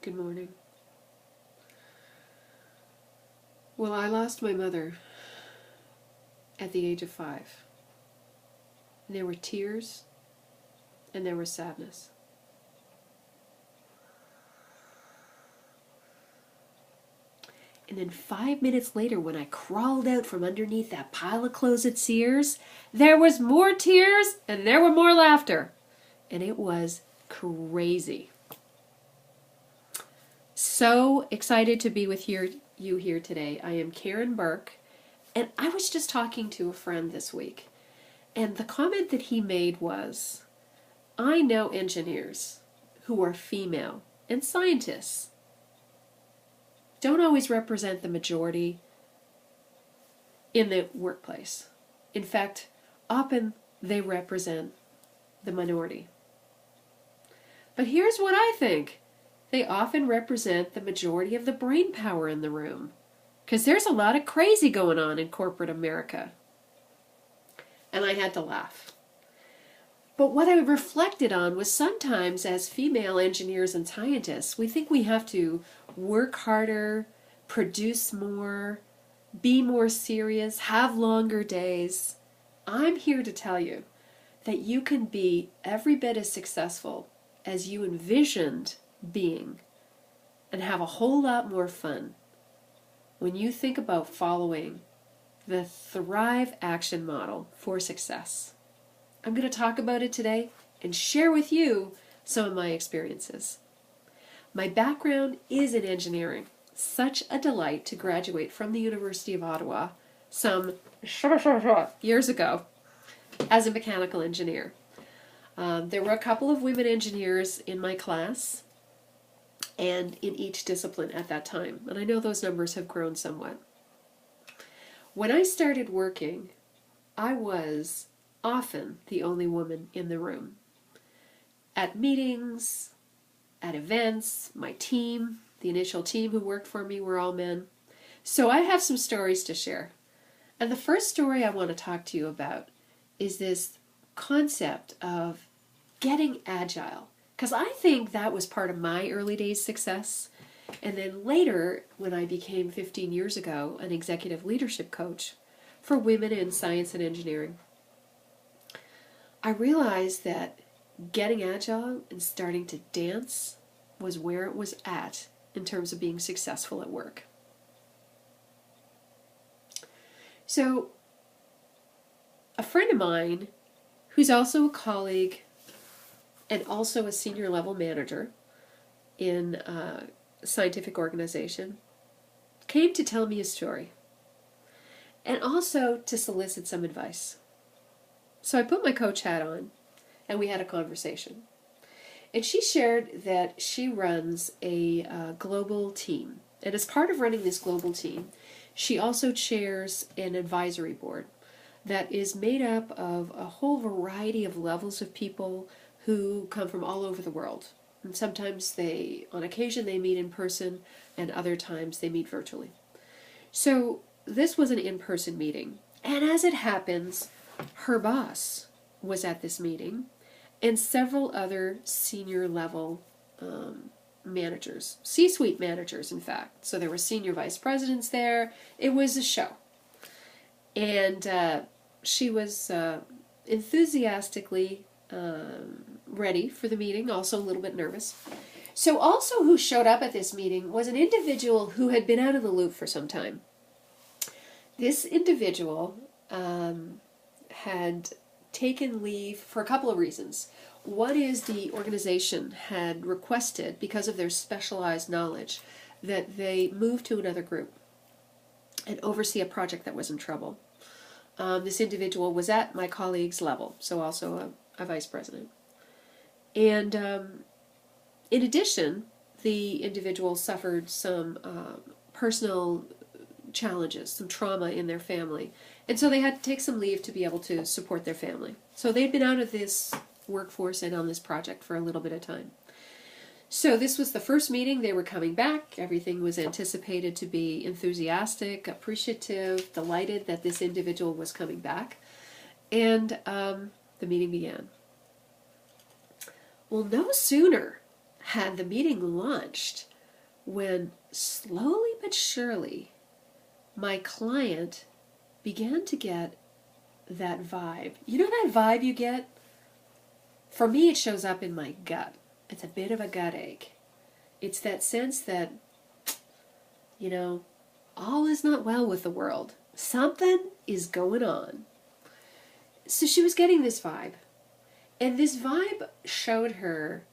Good morning. Well, I lost my mother at the age of 5. And there were tears and there was sadness. And then 5 minutes later, when I crawled out from underneath that pile of clothes at Sears, there was more tears and there were more laughter. And it was crazy. So excited to be with you here today. I am Karen Burke, and I was just talking to a friend this week, and the comment that he made was, I know engineers who are female, and scientists don't always represent the majority in the workplace. In fact, often they represent the minority. But here's what I think. They often represent the majority of the brain power in the room, because there's a lot of crazy going on in corporate America. And I had to laugh. But what I reflected on was sometimes as female engineers and scientists, we think we have to work harder, produce more, be more serious, have longer days. I'm here to tell you that you can be every bit as successful as you envisioned being and have a whole lot more fun when you think about following the Thrive Action Model for success. I'm going to talk about it today and share with you some of my experiences. My background is in engineering. Such a delight to graduate from the University of Ottawa some years ago as a mechanical engineer. There were a couple of women engineers in my class and in each discipline at that time, and I know those numbers have grown somewhat. When I started working, I was often the only woman in the room. At meetings, at events, my team, the initial team who worked for me were all men. So I have some stories to share. And the first story I want to talk to you about is this concept of getting agile. Because I think that was part of my early days success. And then later, when I became 15 years ago an executive leadership coach for women in science and engineering, I realized that getting agile and starting to dance was where it was at in terms of being successful at work. So, a friend of mine who's also a colleague and also a senior level manager in a scientific organization came to tell me a story and also to solicit some advice. So I put my coach hat on and we had a conversation. And she shared that she runs a global team. And as part of running this global team, she also chairs an advisory board that is made up of a whole variety of levels of people who come from all over the world. And sometimes on occasion they meet in person, and other times they meet virtually. So this was an in-person meeting. And as it happens, her boss was at this meeting, and several other senior level managers, C-suite managers, in fact. So there were senior vice presidents there. It was a show. And she was enthusiastically ready for the meeting, also a little bit nervous. So also who showed up at this meeting was an individual who had been out of the loop for some time. This individual had taken leave for a couple of reasons. One is the organization had requested, because of their specialized knowledge, that they move to another group and oversee a project that was in trouble. This individual was at my colleague's level, so also a vice president. And in addition, the individual suffered some personal challenges, some trauma in their family. And so they had to take some leave to be able to support their family. So they'd been out of this workforce and on this project for a little bit of time. So this was the first meeting. They were coming back. Everything was anticipated to be enthusiastic, appreciative, delighted that this individual was coming back. And the meeting began. Well, no sooner had the meeting launched when slowly but surely my client began to get that vibe. You know that vibe you get? For me, it shows up in my gut. It's a bit of a gut ache. It's that sense that, you know, all is not well with the world. Something is going on. So she was getting this vibe. And this vibe showed her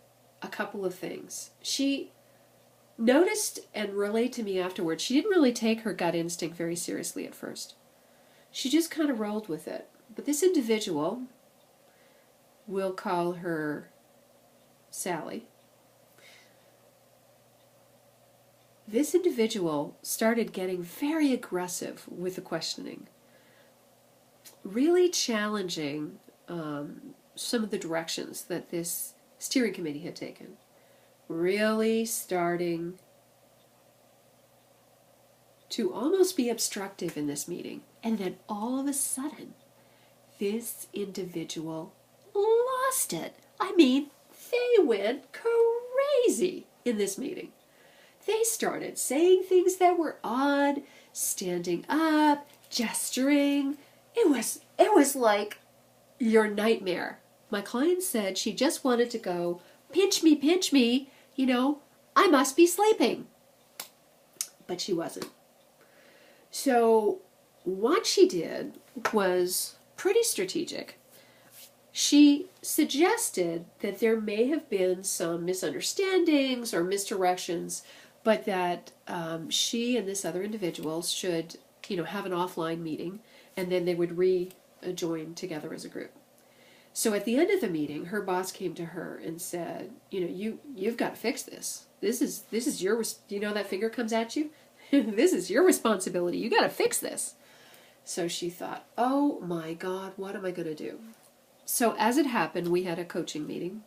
a couple of things. She noticed and relayed to me afterwards, she didn't really take her gut instinct very seriously at first. She just kind of rolled with it. But this individual, we'll call her Sally, this individual started getting very aggressive with the questioning, really challenging some of the directions that this steering committee had taken, really starting to almost be obstructive in this meeting. And then all of a sudden, this individual lost it. I mean, they went crazy in this meeting. They started saying things that were odd, standing up, gesturing. It was like your nightmare. My client said she just wanted to go, pinch me, you know, I must be sleeping. But she wasn't. So what she did was pretty strategic. She suggested that there may have been some misunderstandings or misdirections, but that she and this other individual should, you know, have an offline meeting, and then they would rejoin together as a group. So at the end of the meeting, her boss came to her and said, you know, you've got to fix this. This is your, you know, that finger comes at you. This is your responsibility. You got to fix this. So she thought, oh my God, what am I going to do? So as it happened, we had a coaching meeting.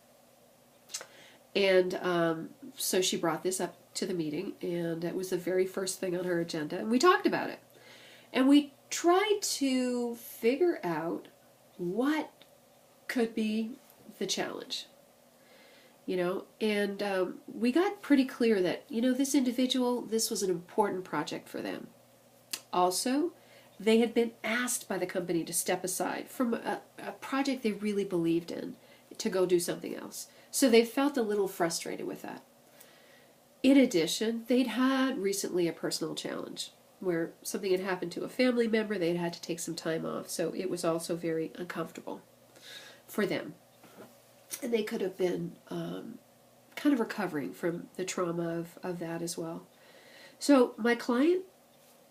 And so she brought this up to the meeting, and it was the very first thing on her agenda. And we talked about it. And we tried to figure out what could be the challenge. You know, and we got pretty clear that, you know, this individual, this was an important project for them. Also, they had been asked by the company to step aside from a project they really believed in to go do something else. So they felt a little frustrated with that. In addition, they'd had recently a personal challenge where something had happened to a family member. They'd had to take some time off, so it was also very uncomfortable for them. And they could have been kind of recovering from the trauma of that as well. So my client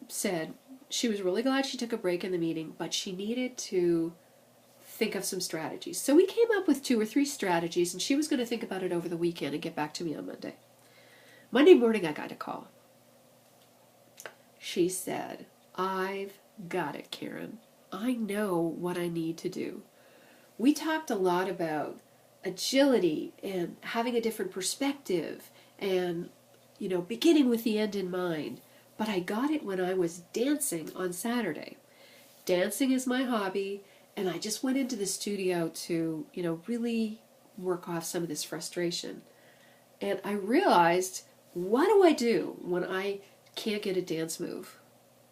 said she was really glad she took a break in the meeting, but she needed to think of some strategies. So we came up with 2 or 3 strategies, and she was going to think about it over the weekend and get back to me on Monday. Monday morning, I got a call. She said, I've got it, Karen. I know what I need to do. We talked a lot about agility and having a different perspective and, you know, beginning with the end in mind. But I got it when I was dancing on Saturday. Dancing is my hobby, and I just went into the studio to, you know, really work off some of this frustration. And I realized, what do I do when I can't get a dance move?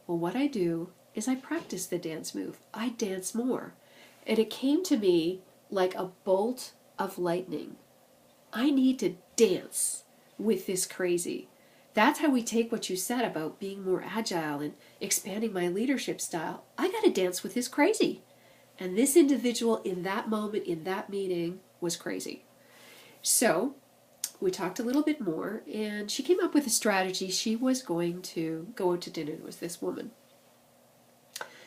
Well, what I do is I practice the dance move. I dance more. And it came to me like a bolt of lightning. I need to dance with this crazy. That's how we take what you said about being more agile and expanding my leadership style. I got to dance with this crazy. And this individual in that moment, in that meeting, was crazy. So we talked a little bit more, and she came up with a strategy. She was going to go out to dinner with this woman.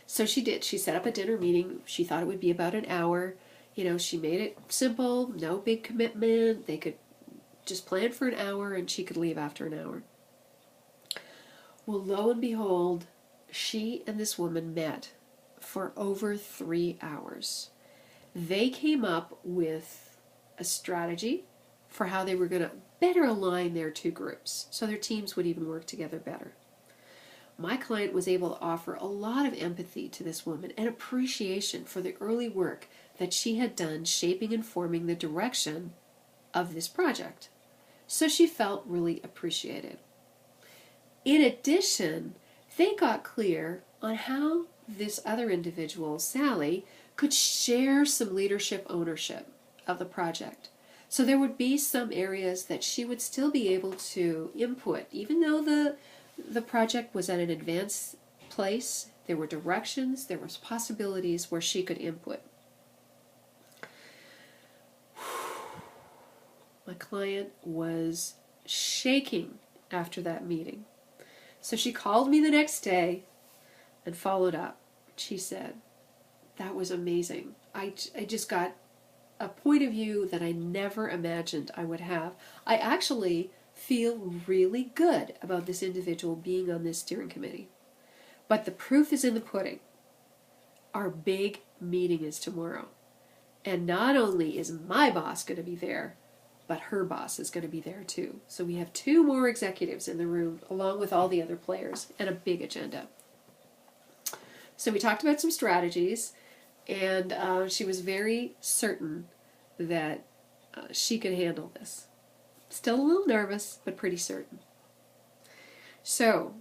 So she did. She set up a dinner meeting. She thought it would be about an hour. You know, she made it simple, no big commitment. They could just plan for an hour, and she could leave after an hour. Well, lo and behold, she and this woman met for over 3 hours. They came up with a strategy for how they were going to better align their 2 groups, so their teams would even work together better. My client was able to offer a lot of empathy to this woman and appreciation for the early work that she had done shaping and forming the direction of this project. So she felt really appreciated. In addition, they got clear on how this other individual, Sally, could share some leadership ownership of the project. So there would be some areas that she would still be able to input, even though the project was at an advanced place. There were directions, there was possibilities where she could input. My client was shaking after that meeting. So she called me the next day and followed up. She said, that was amazing. I just got a point of view that I never imagined I would have. I actually feel really good about this individual being on this steering committee. But the proof is in the pudding. Our big meeting is tomorrow. And not only is my boss going to be there, but her boss is going to be there too. So we have 2 more executives in the room, along with all the other players, and a big agenda. So we talked about some strategies, and she was very certain that she could handle this. Still a little nervous, but pretty certain. So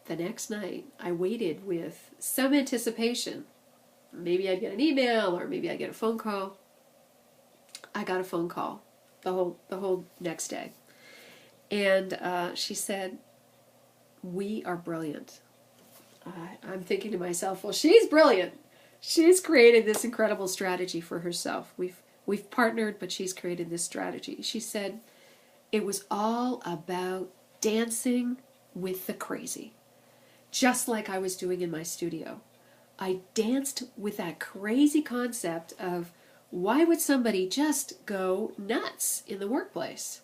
the next night, I waited with some anticipation. Maybe I'd get an email, or maybe I'd get a phone call. I got a phone call the whole next day. And she said, we are brilliant. I'm thinking to myself, well, she's brilliant. She's created this incredible strategy for herself. We've partnered, but she's created this strategy. She said, it was all about dancing with the crazy, just like I was doing in my studio. I danced with that crazy concept of, why would somebody just go nuts in the workplace?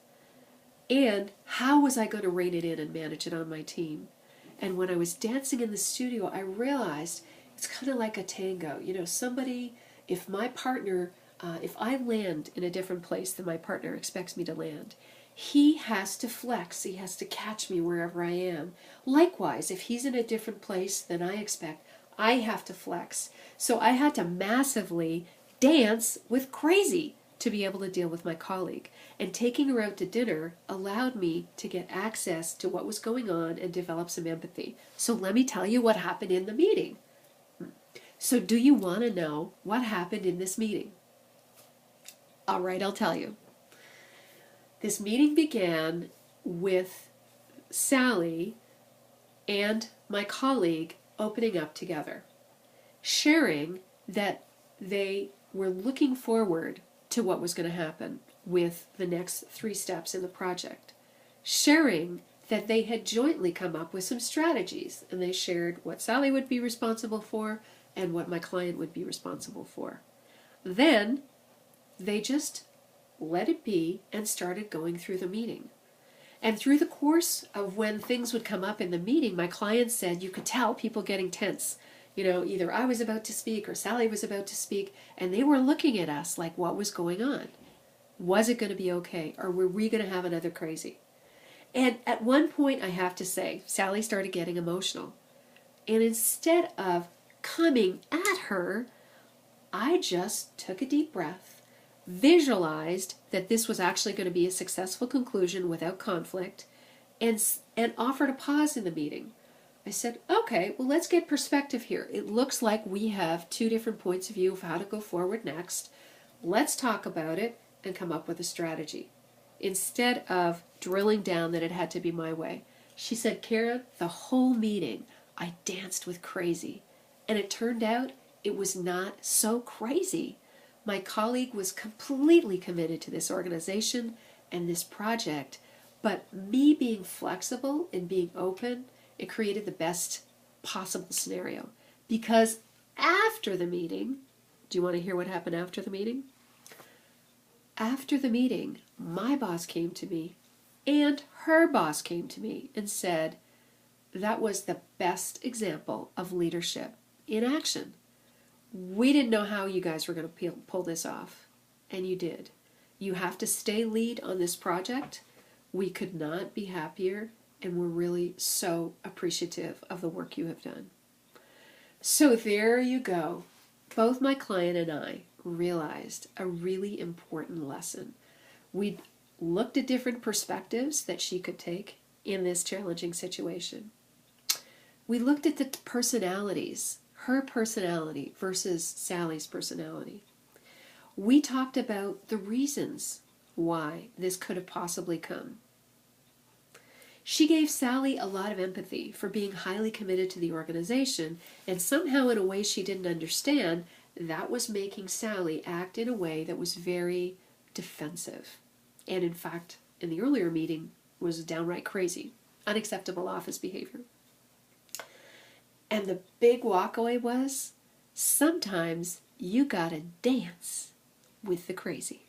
And how was I going to rein it in and manage it on my team? And when I was dancing in the studio, I realized it's kind of like a tango. You know, somebody, if my partner, if I land in a different place than my partner expects me to land, he has to flex. He has to catch me wherever I am. Likewise, if he's in a different place than I expect, I have to flex. So I had to massively dance with crazy to be able to deal with my colleague. And taking her out to dinner allowed me to get access to what was going on and develop some empathy. So let me tell you what happened in the meeting. So do you want to know what happened in this meeting? All right, I'll tell you. This meeting began with Sally and my colleague opening up together, sharing that they were looking forward to what was going to happen with the next 3 steps in the project, sharing that they had jointly come up with some strategies, and they shared what Sally would be responsible for and what my client would be responsible for. Then they just let it be and started going through the meeting. And through the course of when things would come up in the meeting, my client said you could tell people getting tense. You know, either I was about to speak or Sally was about to speak, and they were looking at us like, what was going on? Was it going to be okay? Or were we going to have another crazy? And at one point, I have to say, Sally started getting emotional. And instead of coming at her, I just took a deep breath, visualized that this was actually going to be a successful conclusion without conflict, and offered a pause in the meeting. I said, okay, well, let's get perspective here. It looks like we have 2 different points of view of how to go forward next. Let's talk about it and come up with a strategy. Instead of drilling down that it had to be my way. She said, Karen, the whole meeting, I danced with crazy. And it turned out it was not so crazy. My colleague was completely committed to this organization and this project, but me being flexible and being open, it created the best possible scenario. Because after the meeting, do you want to hear what happened after the meeting? After the meeting, my boss came to me and her boss came to me and said, that was the best example of leadership in action. We didn't know how you guys were going to pull this off, and you did. You have to stay lead on this project. We could not be happier, and we're really so appreciative of the work you have done. So there you go. Both my client and I realized a really important lesson. We looked at different perspectives that she could take, in this challenging situation. We looked at the personalities, her personality versus Sally's personality. We talked about the reasons why this could have possibly come. She gave Sally a lot of empathy for being highly committed to the organization, and somehow in a way she didn't understand, that was making Sally act in a way that was very defensive. And in fact, in the earlier meeting, was downright crazy, unacceptable office behavior. And the big walkaway was, sometimes you gotta dance with the crazy.